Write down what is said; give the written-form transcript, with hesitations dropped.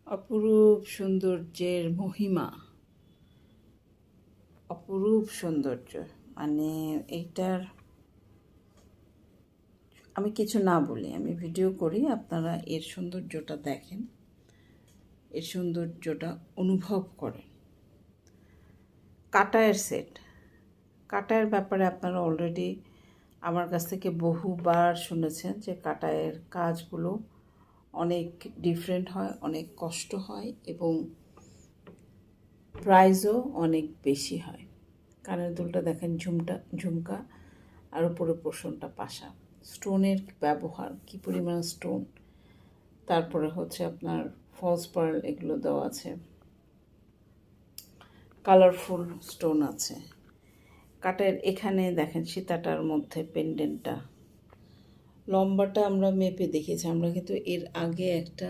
অপরূপ সৌন্দর্যের মহিমা, অপরূপ সৌন্দর্য। মানে এইটার আমি কিছু না বলি, আমি ভিডিও করি, আপনারা এর সৌন্দর্যটা দেখেন, এর সৌন্দর্যটা অনুভব করেন। কাটায়ের সেট, কাটায়ের ব্যাপারে আপনারা অলরেডি আমার কাছ থেকে বহুবার শুনেছেন যে কাটায়ের কাজগুলো অনেক ডিফারেন্ট হয়, অনেক কষ্ট হয় এবং প্রাইসও অনেক বেশি হয়। কানের দুলটা দেখেন ঝুমকা আর উপরে পোর্শনটা পাশা। স্টোনের ব্যবহার কী পরিমাণ স্টোন, তারপরে হচ্ছে আপনার ফলস পার্ল এগুলো দেওয়া আছে, কালারফুল স্টোন আছে। কাটের এখানে দেখেন সীতাটার মধ্যে পেন্ডেন্টটা, লম্বাটা আমরা মেপে দেখেছি, আমরা কিন্তু এর আগে একটা